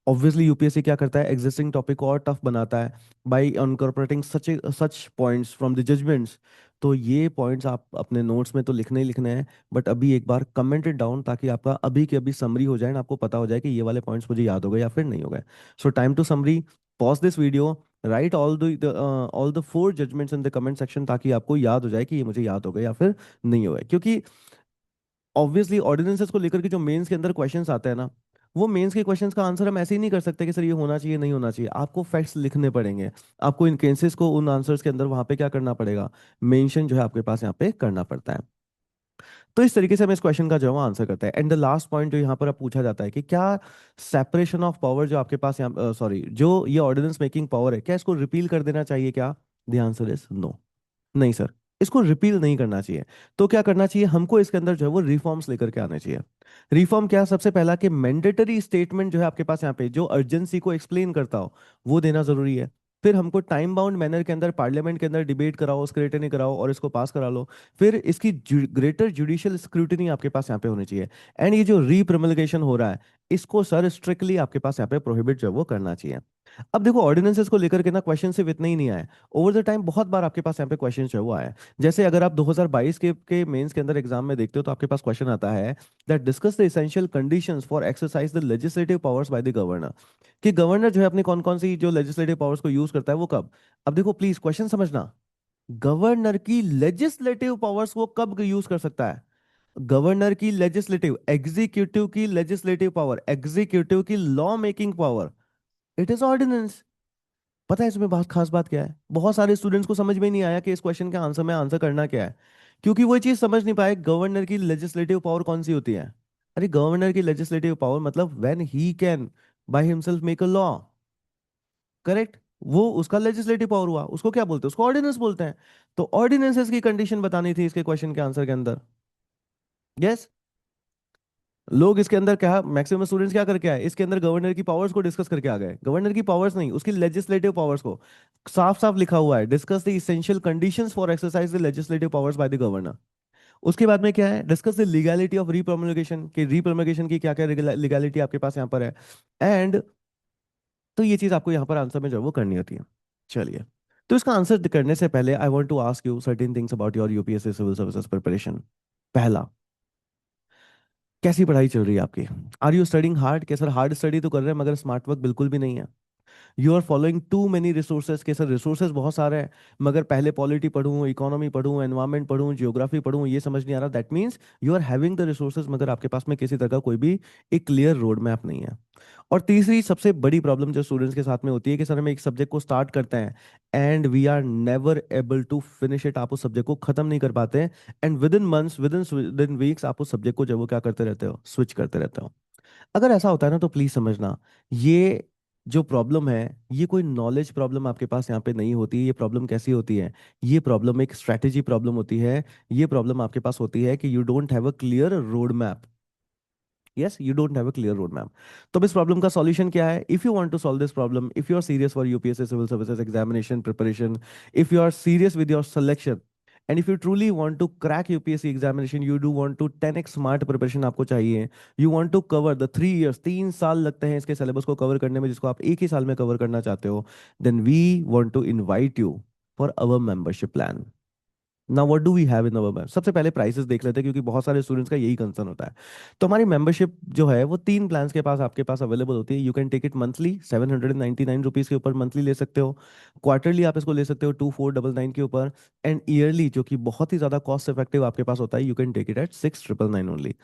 ऑब्वियसली यूपीएससी क्या करता है, एग्जिस्टिंग टॉपिक को और टफ बनाता है by incorporating such points from the judgments. तो ये पॉइंट्स आप अपने नोट्स में तो लिखने ही लिखने हैं, बट अभी एक बार कमेंट इट डाउन ताकि आपका अभी के अभी समरी हो जाए ना, आपको पता हो जाए कि ये वाले पॉइंट्स मुझे याद हो गए या फिर नहीं हो गए। So time to summary, pause this video, write all the 4 judgments in the comment section, ताकि आपको याद हो जाए कि ये मुझे याद हो गए या फिर नहीं हो गए। क्योंकि ऑब्वियसली ऑर्डिनेंसेस को लेकर के जो मेंस के अंदर क्वेश्चंस आते हैं ना, वो मेंस के क्वेश्चंस का आंसर हम ऐसे ही नहीं कर सकते कि सर ये होना चाहिए नहीं होना चाहिए, आपको फैक्ट्स लिखने पड़ेंगे, आपको इन केसेस को उन आंसर्स के अंदर वहां पे क्या करना पड़ेगा, मेंशन जो है आपके पास यहाँ पे करना पड़ता है। तो इस तरीके से हम इस क्वेश्चन का जो है आंसर करते हैं। एंड द लास्ट पॉइंट जो यहाँ पर अब पूछा जाता है कि क्या सेपरेशन ऑफ पावर जो आपके पास यहाँ सॉरी जो ये ऑर्डिनेंस मेकिंग पावर है, क्या इसको रिपील कर देना चाहिए क्या? The answer is no. नहीं सर, इसको रिपील नहीं करना चाहिए। तो क्या करना चाहिए हमको, इसके अंदर जो है वो रिफॉर्म्स लेकर के आने चाहिए। रिफॉर्म क्या? सबसे पहला कि मैंडेटरी स्टेटमेंट जो है आपके पास यहाँ पे जो अर्जेंसी को एक्सप्लेन करता हो, वो देना जरूरी है। फिर हमको टाइम बाउंड मैनर के अंदर पार्लियामेंट के अंदर डिबेट कराओ, स्क्रूटनी कराओ और इसको पास करा लो। फिर इसकी ग्रेटर जुडिशियल स्क्रूटनी आपके पास यहाँ पे होनी चाहिए। एंड ये जो रीप्रomulgation हो रहा है, इसको सर स्ट्रिक्टली आपके पास यहाँ पे प्रोहिबिट जो है वो करना चाहिए। अब देखो ऑर्डिनेंसेस को लेकर के ना क्वेश्चन सिर्फ इतने ही नहीं आए, ओवर द टाइम बहुत बार आपके पास यहाँ पे क्वेश्चन जो है वो आए। जैसे अगर आप 2022 के मेंस के अंदर एग्जाम में देखते हो तो आपके पास क्वेश्चन आता है that discuss the essential conditions for exercise the legislative powers by the governor. कि गवर्नर जो है अपनी कौन कौन सी जो लेजिस्लेटिव पावर्स को यूज करता है वो कब। अब देखो प्लीज क्वेश्चन समझना, गवर्नर की लेजिस्लेटिव पावर्स वो कब यूज कर सकता है? गवर्नर की लेजिस्लेटिव, एग्जीक्यूटिव की लेजिस्लेटिव पावर, एग्जीक्यूटिव की law making power, it is ordinance. पता है इसमें बात, खास बात क्या है, बहुत सारे स्टूडेंट्स को समझ में नहीं आया कि इस क्वेश्चन के आंसर में आंसर करना क्या है, क्योंकि वो चीज समझ नहीं पाए गवर्नर की लेजिस्लेटिव पावर कौन सी होती है। अरे गवर्नर की लेजिस्लेटिव पावर मतलब when he can by himself make a law, correct, वो उसका लेजिस्लेटिव पावर हुआ, उसको क्या बोलते हैं, उसको ऑर्डिनेंस बोलते हैं। तो ऑर्डिनेंसेस की कंडीशन बतानी थी इसके क्वेश्चन के आंसर के अंदर। यस, लोग इसके अंदर क्या, मैक्सिमम स्टूडेंट्स क्या करके आए, इसके अंदर गवर्नर की पावर्स को डिस्कस करके आ गए, गवर्नर की पावर्स नहीं, उसकी लेजिस्लेटिव पावर्स को। साफ साफ लिखा हुआ है discuss the essential conditions for exercise the legislative powers by the governor. उसके बाद में क्या है, डिस्कस द लीगैलिटी ऑफ रीप्रomulgation, कि रीप्रomulgation की क्या क्या लीगैलिटी आपके पास यहाँ पर है। एंड तो ये चीज आपको यहाँ पर आंसर में जो है वो करनी होती है। चलिए, तो इसका आंसर करने से पहले I want to ask you certain things about your UPSC civil services preparation. पहला, कैसी पढ़ाई चल रही है आपकी? Are you studying hard? क्या सर हार्ड स्टडी तो कर रहे हैं मगर स्मार्ट वर्क बिल्कुल भी नहीं है? You are following too many resources के सर, रिसोर्सेज बहुत सारे हैं मगर पहले पॉलिटी पढ़ूं, इकोनॉमी पढ़ूं, एनवायरमेंट पढ़ूं, जियोग्राफी पढ़ूं, ये समझ नहीं आ रहा। That means you are having the resources मगर आपके पास में किसी तरह का कोई भी एक क्लियर रोड मैप नहीं है। और तीसरी सबसे बड़ी प्रॉब्लम जो स्टूडेंट्स के साथ में होती है कि सर हम एक सब्जेक्ट को स्टार्ट करते हैं and we are never able to finish it. आप उस सब्जेक्ट को खत्म नहीं कर पाते and within months, within weeks आप उस सब्जेक्ट को जो है वो क्या करते रहते हो, स्विच करते रहते हो। अगर ऐसा होता है ना तो प्लीज समझना, ये जो प्रॉब्लम है ये कोई नॉलेज प्रॉब्लम आपके पास यहाँ पे नहीं होती। ये प्रॉब्लम कैसी होती है? ये प्रॉब्लम एक स्ट्रेटेजी प्रॉब्लम होती है। ये प्रॉब्लम आपके पास होती है कि you don't have a clear road map. Yes, you don't have a clear road map. तो अब इस प्रॉब्लम का सॉल्यूशन क्या है? If you want to solve this problem, if you are serious for UPSC civil services examination preparation, if you are serious with your selection, and if you truly want to crack UPSC examination, you do want to 10x smart preparation आपको चाहिए, you want to cover the 3 years, 3 साल लगते हैं इसके syllabus को cover करने में जिसको आप एक ही साल में कवर करना चाहते हो, then we want to invite you for our membership plan. ना what do we have in our? सबसे पहले प्राइसेस देख लेते हैं क्योंकि बहुत सारे स्टूडेंट्स का यही कंसर्न होता है। तो हमारी मेंबरशिप जो है वो तीन प्लान्स के पास आपके पास अवेलेबल होती है। You can take it monthly, 799 rupees के ऊपर मंथली ले सकते हो। क्वार्टरली आप इसको ले सकते हो 2499 के ऊपर। एंड ईयरली जो कि बहुत ही ज़्यादा कॉस्ट इफेक्टिव आपके पास होता है, you can take it at 6999 only.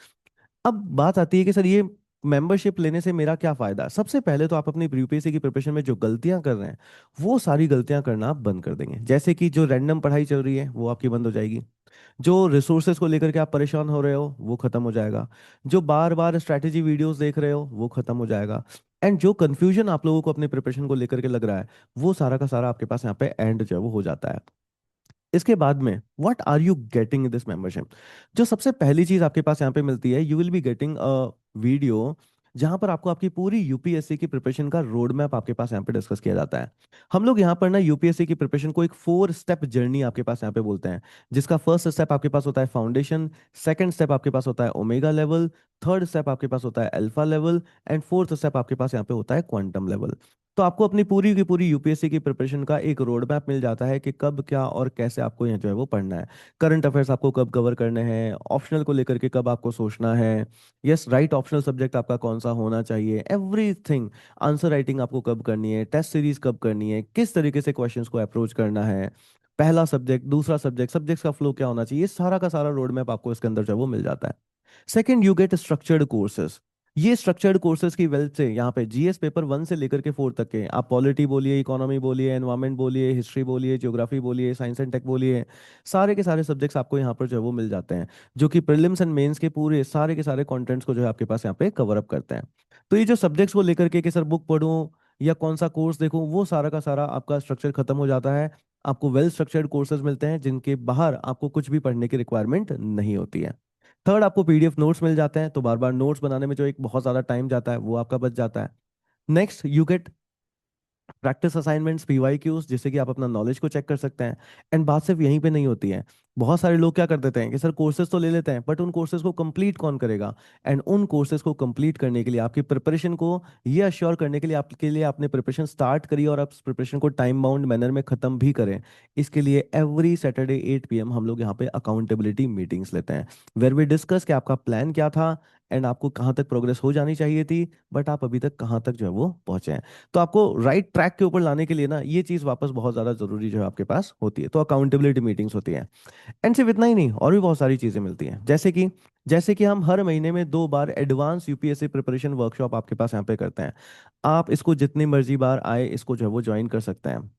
अब बात आती है कि सर ये मेंबरशिप लेने से मेरा क्या फायदा है? सबसे पहले तो आप अपनी यूपीएससी की प्रिपरेशन में जो गलतियां कर रहे हैं वो सारी गलतियां करना आप बंद कर देंगे। जैसे कि जो रैंडम पढ़ाई चल रही है वो आपकी बंद हो जाएगी। जो रिसोर्सेज को लेकर के आप परेशान हो रहे हो वो खत्म हो जाएगा। जो बार बार स्ट्रैटेजी वीडियोस देख रहे हो वो खत्म हो जाएगा। एंड जो कंफ्यूजन आप लोगों को अपने प्रिपरेशन को लेकर के लग रहा है वो सारा का सारा आपके पास यहाँ पे एंड जो है वो हो जाता है। इसके बाद में what are you getting in this membership? जो सबसे पहली चीज आपके पास यहाँ पे मिलती है, you will be getting a video जहां पर आपको आपकी पूरी यूपीएससी की प्रिपरेशन का रोड मैप आपके पास यहाँ पे डिस्कस किया जाता है। हम लोग यहाँ पर ना यूपीएससी की प्रिपरेशन को एक 4 स्टेप जर्नी आपके पास यहाँ पे बोलते हैं, जिसका फर्स्ट स्टेप आपके पास होता है फाउंडेशन, सेकंड स्टेप आपके पास होता है ओमेगा लेवल, थर्ड स्टेप आपके पास होता है alpha level, and fourth step आपके पास यहाँ पे होता है क्वांटम लेवल। तो आपको अपनी पूरी की पूरी यूपीएससी की प्रिपरेशन का एक रोड मैप मिल जाता है कि कब क्या और कैसे आपको यहाँ जो है वो पढ़ना है। करंट अफेयर्स आपको कब कवर करने हैं, ऑप्शनल को लेकर के कब आपको सोचना है, यस राइट ऑप्शनल सब्जेक्ट आपका कौन सा होना चाहिए, एवरीथिंग। आंसर राइटिंग आपको कब करनी है, टेस्ट सीरीज कब करनी है, किस तरीके से क्वेश्चंस को अप्रोच करना है, पहला सब्जेक्ट, दूसरा सब्जेक्ट, सब्जेक्ट्स का फ्लो क्या होना चाहिए, ये सारा का सारा रोड मैप आपको इसके अंदर जो है वो मिल जाता है। Second, you get structured courses. ये स्ट्रक्चर्ड कोर्सेज की वेल्थ से यहाँ पे जीएस पेपर 1 से लेकर के 4 तक के, आप पॉलिटी बोलिए, इकोनॉमी बोलिए, एनवायरमेंट बोलिए, हिस्ट्री बोलिए, ज्योग्राफी बोलिए, साइंस एंड टेक बोलिए, सारे के सारे सब्जेक्ट्स आपको यहाँ पर जो है वो मिल जाते हैं, जो कि प्रीलिम्स एंड मेंस के पूरे सारे के सारे कंटेंट्स को जो है आपके पास यहाँ पे कवर अप करते हैं। तो ये जो सब्जेक्ट्स को लेकर के कि सर बुक पढ़ूं या कौन सा कोर्स देखूं, वो सारा का सारा आपका स्ट्रक्चर खत्म हो जाता है। आपको वेल स्ट्रक्चर्ड कोर्सेज मिलते हैं जिनके बाहर आपको कुछ भी पढ़ने की रिक्वायरमेंट नहीं होती है। थर्ड, आपको पीडीएफ नोट्स मिल जाते हैं, तो बार बार नोट्स बनाने में जो एक बहुत ज़्यादा टाइम जाता है वो आपका बच जाता है। Next, you get practice assignments, PYQs, जिससे कि आप अपना नॉलेज को चेक कर सकते हैं। एंड बात सिर्फ यहीं पे नहीं होती है। बहुत सारे लोग क्या कर देते हैं कि सर कोर्सेज तो ले लेते हैं बट उन कोर्सेज को कंप्लीट कौन करेगा? एंड उन कोर्सेज को कंप्लीट करने के लिए आपकी प्रिपरेशन को ये अश्योर करने के लिए आपके लिए आपने प्रिपरेशन स्टार्ट करी और आप प्रिपरेशन को टाइम बाउंड मैनर में खत्म भी करें, इसके लिए एवरी सैटरडे 8 PM हम लोग यहाँ पे अकाउंटेबिलिटी मीटिंग्स लेते हैं, वेर वी डिस्कस कि आपका प्लान क्या था एंड आपको कहाँ तक प्रोग्रेस हो जानी चाहिए थी बट आप अभी तक कहाँ तक जो है वो पहुंचे हैं। तो आपको राइट ट्रैक के ऊपर लाने के लिए ना ये चीज़ वापस बहुत ज़्यादा जरूरी जो है आपके पास होती है। तो अकाउंटेबिलिटी मीटिंग्स होती है। एंड सिर्फ इतना ही नहीं, और भी बहुत सारी चीज़ें मिलती हैं, जैसे कि हम हर महीने में 2 बार एडवांस यूपीएससी प्रिपरेशन वर्कशॉप आपके पास यहाँ पे करते हैं। आप इसको जितनी मर्जी बार आए इसको जो है वो ज्वाइन कर सकते हैं।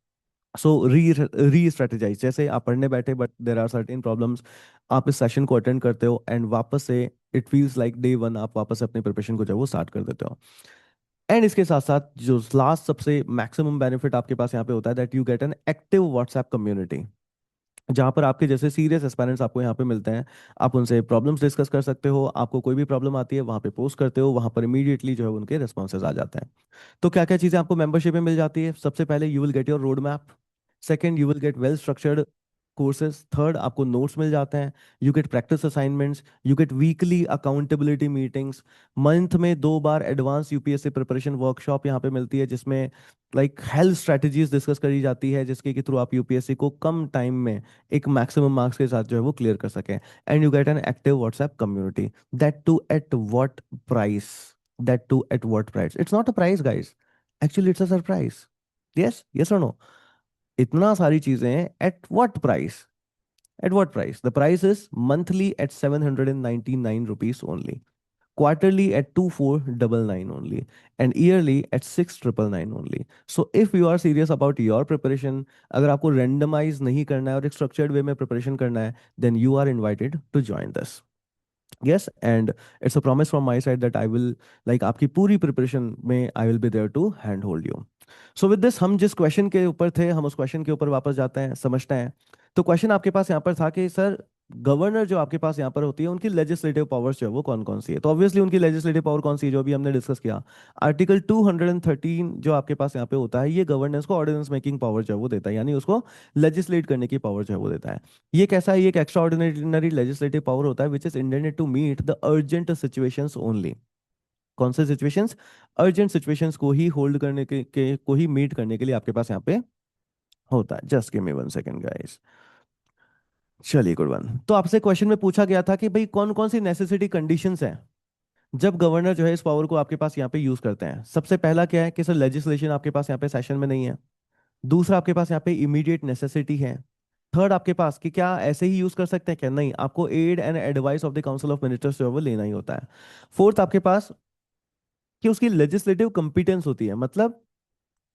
सो री स्ट्रेटेजाइज, जैसे आप पढ़ने बैठे but there are certain problems, आप इस सेशन को अटेंड करते हो एंड वापस से it feels like day one, आप वापस से अपने प्रिपरेशन को जो है वो स्टार्ट कर देते हो। एंड इसके साथ साथ जो लास्ट सबसे मैक्सिमम बेनिफिट आपके पास यहाँ पे होता है, that you get an active WhatsApp community, जहाँ पर आपके जैसे सीरियस एस्पायरेंट्स आपको यहाँ पे मिलते हैं। आप उनसे प्रॉब्लम्स डिस्कस कर सकते हो, आपको कोई भी प्रॉब्लम आती है वहाँ पे पोस्ट करते हो, वहाँ पर इमीडिएटली जो है उनके रिस्पॉन्सेज आ जाते हैं। तो क्या क्या चीज़ें आपको मेंबरशिप में मिल जाती है? सबसे पहले you will get your road map. Second, you will get well structured courses, third आपको नोट्स मिल जाते हैं, you get practice assignments, you get weekly accountability meetings, month में 2 बार एडवांस यूपीएससी प्रिपरेशन वर्कशॉप यहाँ पे मिलती है, जिसमें लाइक हेल्थ स्ट्रेटजीज डिस्कस करी जाती है, जिसके के थ्रू आप यूपीएससी को कम टाइम में एक मैक्सिमम मार्क्स के साथ जो है वो क्लियर कर सकें। And you get an active WhatsApp community, that too at what price, that too at what price, it's not a price guys, actually it's a surprise. Yes, yes और no? इतना सारी चीजें हैं, at what price? At what price? The price is monthly at 799 rupees only, quarterly at 2499 only, and yearly at 6999 only. So if you are serious about your preparation, अगर आपको randomize नहीं करना है और एक structured way में preparation करना है, then you are invited to join this. Yes, and it's a promise from my side that I will, like, आपकी पूरी प्रिपरेशन में I will be there to hand hold you. So with this, हम जिस question के ऊपर थे, हम उस क्वेश्चन के ऊपर वापस जाते हैं, समझते हैं। तो क्वेश्चन आपके पास यहाँ पर था कि सर, गवर्नर जो आपके पास यहाँ पर होती है, उनकी लेजिस्लेटिव पावर्स जो है वो कौन कौन सी है? तो ऑब्वियसली उनकी लेजिस्लेटिव पावर कौन सी है, जो अभी हमने डिस्कस किया, आर्टिकल 213 जो आपके पास यहाँ पे होता है, ये गवर्नेंस को ऑर्डिनेंस मेकिंग पावर जो है वो देता है, यानी उसको लेजिस्लेट करने की पावर जो है वो देता है। ये कैसा है? ये एक एक्स्ट्रा ऑर्डिनरी लेजिस्लेटिव पावर होता है, which is intended to meet the urgent situations only. कौन से सिचुएशंस? अर्जेंट सिचुएशंस को ही होल्ड करने के को ही मीट करने के लिए आपके पास यहाँ पे होता है। Just give me 1 second guys. चलिए, गुड वन। तो आपसे क्वेश्चन में पूछा गया था कि भाई कौन कौन सी नेसेसिटी कंडीशंस हैं जब गवर्नर जो है इस पावर को आपके पास यहाँ पे यूज करते हैं। सबसे पहला क्या है कि सर, लेजिस्लेशन आपके पास यहाँ पे सेशन में नहीं है। दूसरा, आपके पास यहाँ पे इमीडिएट नेसेसिटी है। थर्ड, आपके पास कि क्या ऐसे ही यूज कर सकते हैं क्या? नहीं, आपको aid and advice of the council of ministers जो है वो लेना ही होता है। फोर्थ, आपके पास कि उसकी लेजिस्लेटिव कंपिटेंस होती है। मतलब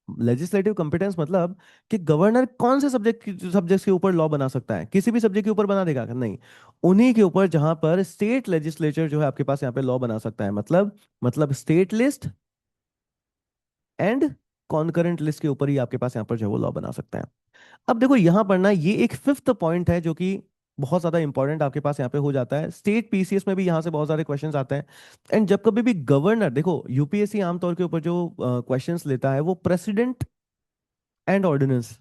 लेजिस्लेटिव कंपिटेंस मतलब कि गवर्नर कौन से सब्जेक्ट्स के ऊपर लॉ बना सकता है? किसी भी सब्जेक्ट के ऊपर बना देगा? नहीं, उन्हीं के ऊपर जहां पर स्टेट लेजिस्लेचर जो है आपके पास यहाँ पे लॉ बना सकता है। मतलब state list and concurrent list के ऊपर ही आपके पास यहाँ पर जो है वो लॉ बना सकता है। अब देखो यहां पर ना, ये एक फिफ्थ पॉइंट है जो कि बहुत ज्यादा इंपॉर्टेंट आपके पास यहाँ पे हो जाता है। स्टेट पीसीएस में भी यहाँ से बहुत सारे क्वेश्चंस आते हैं। एंड जब कभी भी गवर्नर, देखो यूपीएससी आमतौर के ऊपर जो क्वेश्चंस लेता है वो president and ordinance,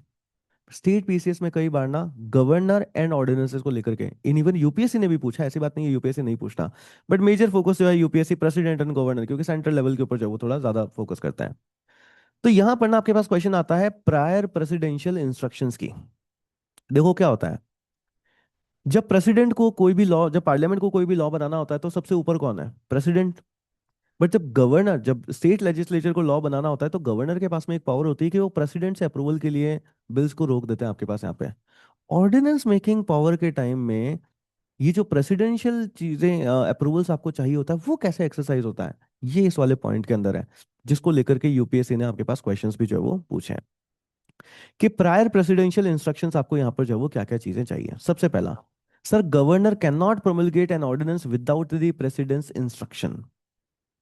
state PCS में कई बार ना गवर्नर एंड ऑर्डिनेंसेस को लेकर के, इन इवन यूपीएससी ने भी पूछा, ऐसी बात नहीं है यूपीएससी नहीं पूछता, बट मेजर फोकस जो है यूपीएससी प्रेसिडेंट एंड गवर्नर, क्योंकि सेंट्रल लेवल के ऊपर जो है वो थोड़ा ज्यादा फोकस करता है। तो यहां पर ना आपके पास क्वेश्चन आता है प्रायर प्रेसिडेंशियल इंस्ट्रक्शंस की। देखो क्या होता है, जब प्रेसिडेंट को कोई भी लॉ, जब पार्लियामेंट को कोई भी लॉ बनाना होता है तो सबसे ऊपर कौन है? प्रेसिडेंट। बट जब स्टेट लेजिस्लेचर को लॉ बनाना होता है तो गवर्नर के पास में एक पावर होती है कि वो प्रेसिडेंट से अप्रूवल के लिए बिल्स को रोक देते हैं आपके पास यहाँ पे। ऑर्डिनेंस मेकिंग पावर के टाइम में ये जो प्रेसिडेंशियल चीजें, अप्रूवल्स आपको चाहिए होता है, वो कैसे एक्सरसाइज होता है, ये इस वाले पॉइंट के अंदर है, जिसको लेकर के यूपीएससी ने आपके पास क्वेश्चंस भी जो है वो पूछे हैं कि प्रायर प्रेसिडेंशियल इंस्ट्रक्शंस आपको यहाँ पर जो है वो क्या क्या चीजें चाहिए। सबसे पहला, sir, governor can not promulgate an ordinance without the president's instruction.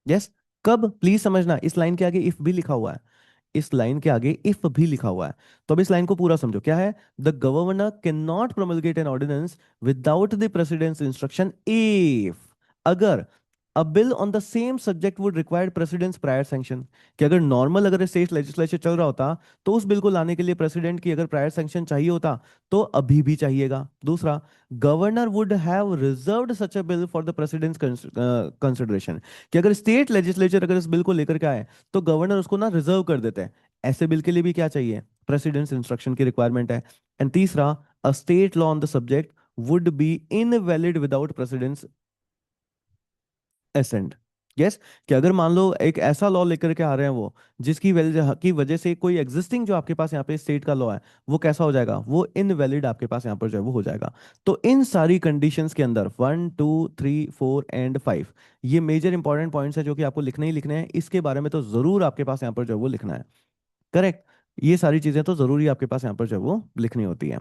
Yes. कब? प्लीज समझना, इस लाइन के आगे इफ भी लिखा हुआ है, इस लाइन के आगे इफ भी लिखा हुआ है। तो अब इस लाइन को पूरा समझो, क्या है? The governor can not promulgate an ordinance without the president's instruction if, अगर a bill on the same subject would required president's prior sanction, कि अगर नॉर्मल अगर स्टेट लेजिस्लेचर चल रहा होता तो उस बिल को लाने के लिए प्रेसिडेंट की अगर प्रायर सैंक्शन चाहिए होता तो अभी भी चाहिएगा। दूसरा, governor would have reserved such a bill for the president's consideration, कि अगर स्टेट लेजिस्लेचर अगर इस बिल को लेकर के आए तो गवर्नर उसको ना रिजर्व कर देते हैं। ऐसे बिल के लिए भी क्या चाहिए? प्रेसिडेंट्स इंस्ट्रक्शन की रिक्वायरमेंट है। एंड तीसरा, a state law on the subject would be invalid without president's assent. Yes, कि अगर मान लो एक ऐसा लॉ लेकर के आ रहे हैं वो, जिसकी वजह की वजह से कोई एग्जिस्टिंग जो आपके पास यहाँ पे स्टेट का लॉ है वो कैसा हो जाएगा? वो इनवैलिड आपके पास यहाँ पर जो है वो हो जाएगा। तो इन सारी कंडीशंस के अंदर 1 2 3 4 एंड 5, ये मेजर इंपॉर्टेंट पॉइंट्स है जो कि आपको लिखने ही लिखने हैं। इसके बारे में तो जरूर आपके पास यहाँ पर जो है वो लिखना है। करेक्ट। ये सारी चीजें तो जरूरी आपके पास यहाँ पर जो है वो लिखनी होती है।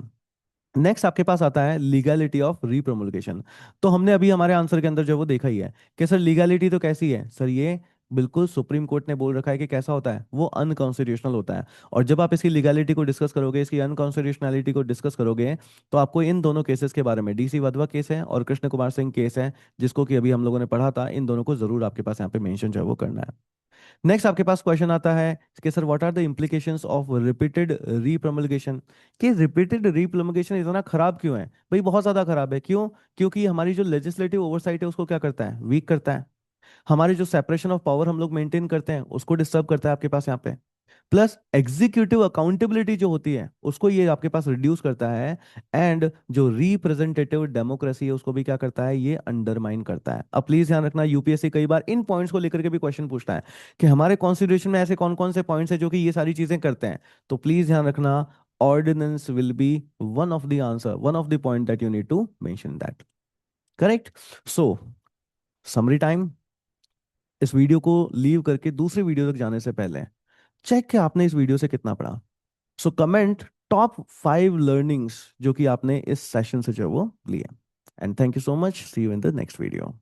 नेक्स्ट आपके पास आता है लीगैलिटी ऑफ रीप्रोमुलगेशन। तो हमने अभी हमारे आंसर के अंदर जो है वो देखा ही है कि सर लीगैलिटी तो कैसी है? सर, ये बिल्कुल, सुप्रीम कोर्ट ने बोल रखा है कि कैसा होता है, वो अनकॉन्स्टिट्यूशनल होता है। और जब आप इसकी लीगैलिटी को डिस्कस करोगे, इसकी अनकॉन्स्टिट्यूशनैलिटी को डिस्कस करोगे, तो आपको इन दोनों केसेस के बारे में, डीसी वधवा केस है और कृष्ण कुमार सिंह केस है, जिसको कि अभी हम लोगों ने पढ़ा था, इन दोनों को जरूर आपके पास यहाँ पे मेंशन जो है वो करना है। नेक्स्ट आपके पास क्वेश्चन आता है कि sir what are the implications of repeated repromulgation. कि रिपीटेड रीप्रमलगेशन इतना खराब क्यों है भाई? बहुत ज्यादा खराब है। क्यों? क्योंकि हमारी जो लेजिस्लेटिव ओवरसाइट है उसको क्या करता है, वीक करता है। हमारी जो सेपरेशन ऑफ पावर हम लोग मेंटेन करते हैं उसको डिस्टर्ब करता है आपके पास यहाँ पे। प्लस एग्जीक्यूटिव अकाउंटेबिलिटी जो होती है उसको ये आपके पास रिड्यूस करता है। एंड जो रिप्रेजेंटेटिव डेमोक्रेसी है उसको भी क्या करता है, ये अंडरमाइन करता है। अब प्लीज ध्यान रखना, यूपीएससी कई बार इन पॉइंट्स को लेकर के भी क्वेश्चन पूछता है कि हमारे कॉन्स्टिट्यूशन में ऐसे कौन कौन से पॉइंट्स है जो कि ये सारी चीजें करते हैं। तो प्लीज ध्यान रखना, ordinance will be one of the answer, one of the point that you need to mention that. Correct. So summary time. इस वीडियो को लीव करके दूसरी वीडियो तक जाने से पहले चेक कि आपने इस वीडियो से कितना पढ़ा। सो कमेंट टॉप 5 लर्निंग्स जो कि आपने इस सेशन से जो है वो लिए। And thank you so much, see you in the next video.